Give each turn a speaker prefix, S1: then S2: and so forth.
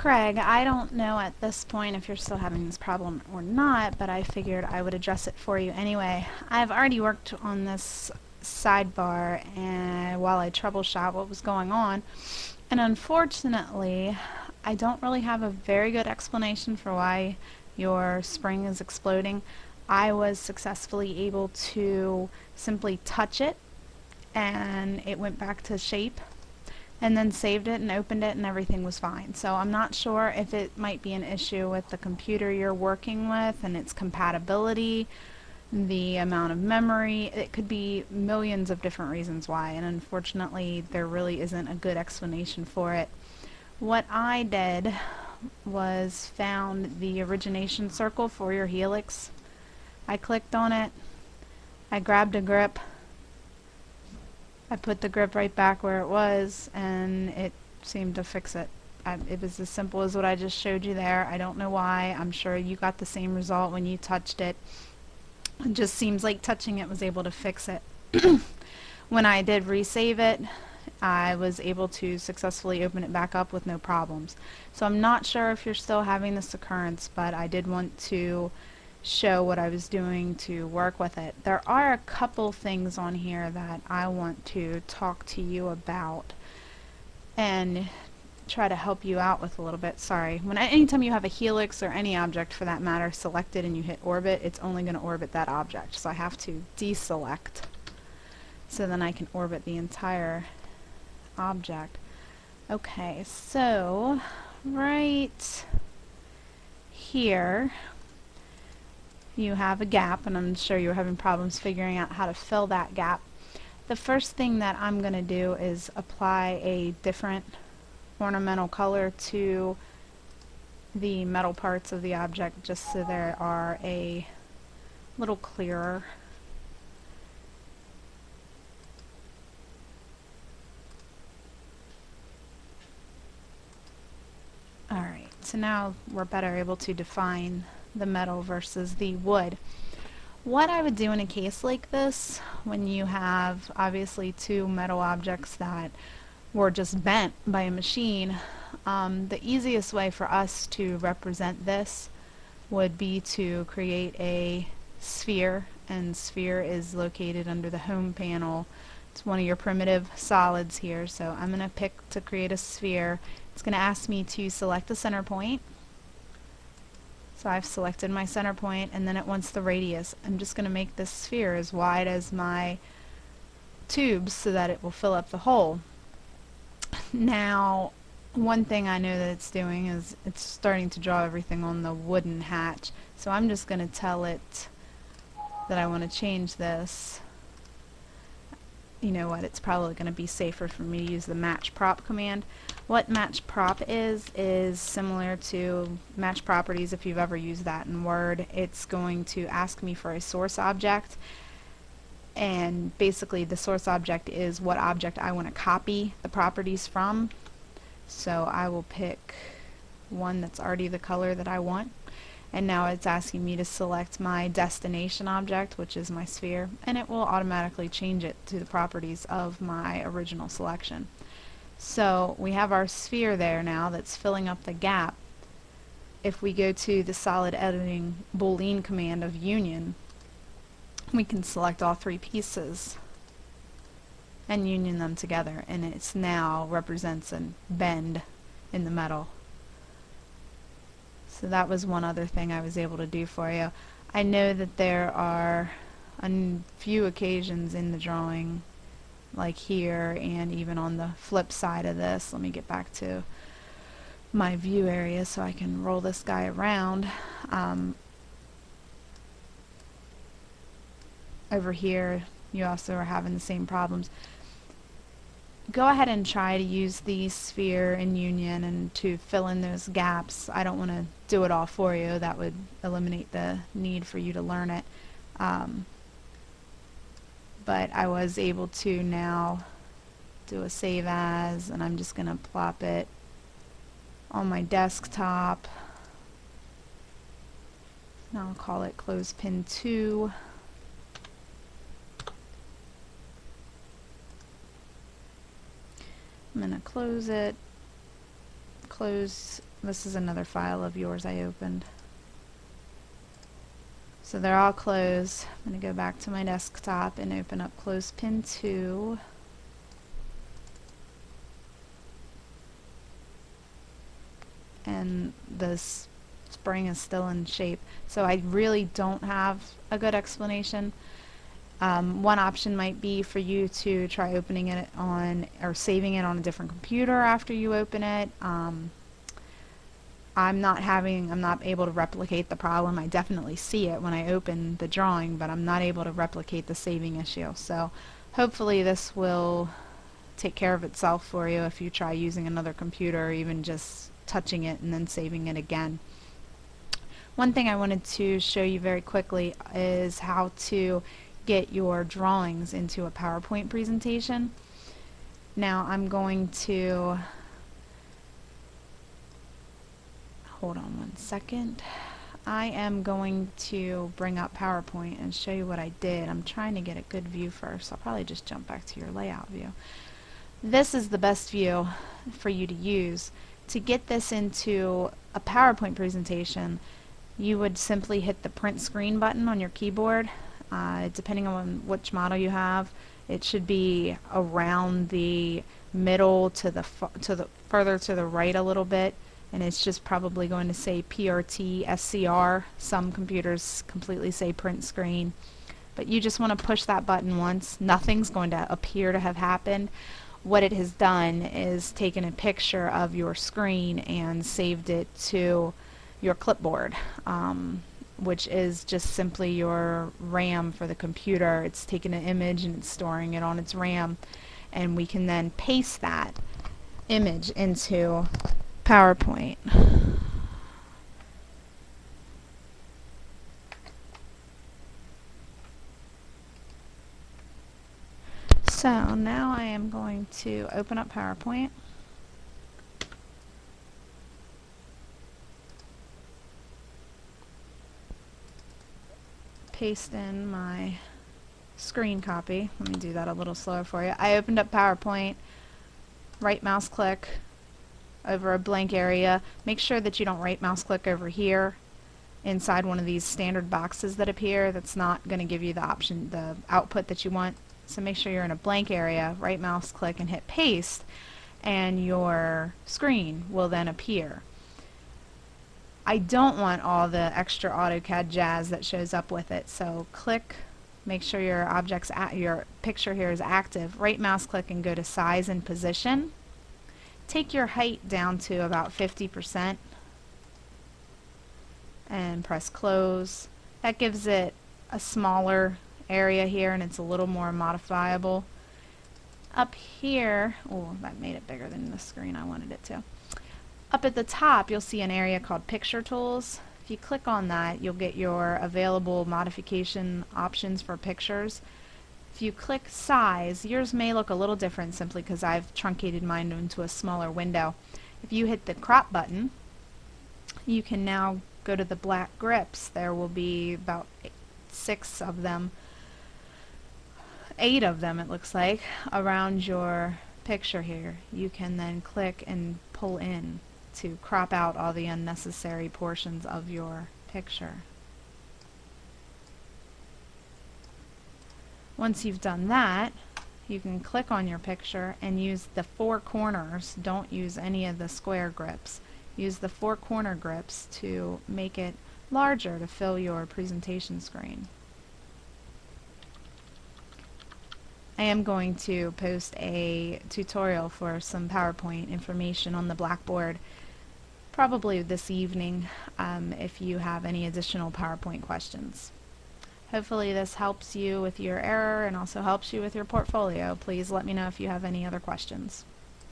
S1: Craig, I don't know at this point if you're still having this problem or not, but I figured I would address it for you anyway. I've already worked on this sidebar and while I troubleshot what was going on, and unfortunately I don't really have a very good explanation for why your spring is exploding. I was successfully able to simply touch it and it went back to shape, and then saved it and opened it and everything was fine. So I'm not sure if it might be an issue with the computer you're working with and its compatibility, the amount of memory. It could be millions of different reasons why, and unfortunately there really isn't a good explanation for it. What I did was found the origination circle for your helix. I clicked on it, I grabbed a grip, I put the grip right back where it was, and it seemed to fix it. It was as simple as what I just showed you there. I don't know why. I'm sure you got the same result when you touched it. It just seems like touching it was able to fix it. When I did resave it, I was able to successfully open it back up with no problems. So I'm not sure if you're still having this occurrence, but I did want to show what I was doing to work with it. There are a couple things on here that I want to talk to you about and try to help you out with a little bit. Sorry. Anytime you have a helix or any object for that matter selected and you hit orbit, it's only going to orbit that object. So I have to deselect so then I can orbit the entire object. Okay, so right here you have a gap, and I'm sure you're having problems figuring out how to fill that gap. The first thing that I'm going to do is apply a different ornamental color to the metal parts of the object just so they are a little clearer. Alright, so now we're better able to define the metal versus the wood. What I would do in a case like this, when you have obviously two metal objects that were just bent by a machine, the easiest way for us to represent this would be to create a sphere, and sphere is located under the home panel. It's one of your primitive solids here, so I'm going to pick to create a sphere. It's going to ask me to select a center point. So I've selected my center point, and then it wants the radius. I'm just going to make this sphere as wide as my tubes so that it will fill up the hole. Now, one thing I know that it's doing is it's starting to draw everything on the wooden hatch. So I'm just going to tell it that I want to change this. You know what, it's probably going to be safer for me to use the match prop command. What match prop is similar to match properties if you've ever used that in Word. It's going to ask me for a source object, and basically the source object is what object I want to copy the properties from. So I will pick one that's already the color that I want, and now it's asking me to select my destination object, which is my sphere, and it will automatically change it to the properties of my original selection. So we have our sphere there now that's filling up the gap. If we go to the solid editing Boolean command of union, we can select all three pieces and union them together, and it's now represents a bend in the metal. So that was one other thing I was able to do for you. I know that there are a few occasions in the drawing, like here and even on the flip side of this. Let me get back to my view area so I can roll this guy around. Over here you also are having the same problems. Go ahead and try to use the sphere in union and to fill in those gaps. I don't want to do it all for you. That would eliminate the need for you to learn it. But I was able to now do a save as, and I'm just going to plop it on my desktop. Now I'll call it clothespin 2. I'm going to close it, close This is another file of yours I opened. So they're all closed. I'm going to go back to my desktop and open up clothespin 2. And this spring is still in shape. So I really don't have a good explanation. One option might be for you to try opening it on or saving it on a different computer after you open it. I'm not able to replicate the problem. I definitely see it when I open the drawing, but I'm not able to replicate the saving issue. So hopefully this will take care of itself for you if you try using another computer or even just touching it and then saving it again. One thing I wanted to show you very quickly is how to get your drawings into a PowerPoint presentation. Now I'm going to hold on one second. I am going to bring up PowerPoint and show you what I did. I'm trying to get a good view first. I'll probably just jump back to your layout view. This is the best view for you to use. To get this into a PowerPoint presentation, you would simply hit the print screen button on your keyboard. Depending on which model you have, it should be around the middle to the further to the right a little bit, and it's just probably going to say PRT SCR. Some computers completely say print screen, but you just want to push that button once. Nothing's going to appear to have happened. What it has done is taken a picture of your screen and saved it to your clipboard, which is just simply your RAM for the computer. It's taken an image and it's storing it on its RAM, and we can then paste that image into PowerPoint. So now I am going to open up PowerPoint. Paste in my screen copy. Let me do that a little slower for you. I opened up PowerPoint, right mouse click over a blank area. Make sure that you don't right mouse click over here inside one of these standard boxes that appear. That's not going to give you the output that you want. So make sure you're in a blank area, right mouse click and hit paste, and your screen will then appear. I don't want all the extra AutoCAD jazz that shows up with it, so click, make sure your your picture here is active, right mouse click and go to size and position. Take your height down to about 50% and press close. That gives it a smaller area here and it's a little more modifiable. Up here, oh, that made it bigger than the screen I wanted it to. Up at the top you'll see an area called Picture Tools. If you click on that, you'll get your available modification options for pictures. If you click size, yours may look a little different simply because I've truncated mine into a smaller window. If you hit the crop button, you can now go to the black grips. There will be about 6 of them, 8 of them it looks like, around your picture here. You can then click and pull in to crop out all the unnecessary portions of your picture. Once you've done that, you can click on your picture and use the 4 corners. Don't use any of the square grips. Use the 4 corner grips to make it larger to fill your presentation screen. I am going to post a tutorial for some PowerPoint information on the Blackboard probably this evening if you have any additional PowerPoint questions. Hopefully this helps you with your error and also helps you with your portfolio. Please let me know if you have any other questions.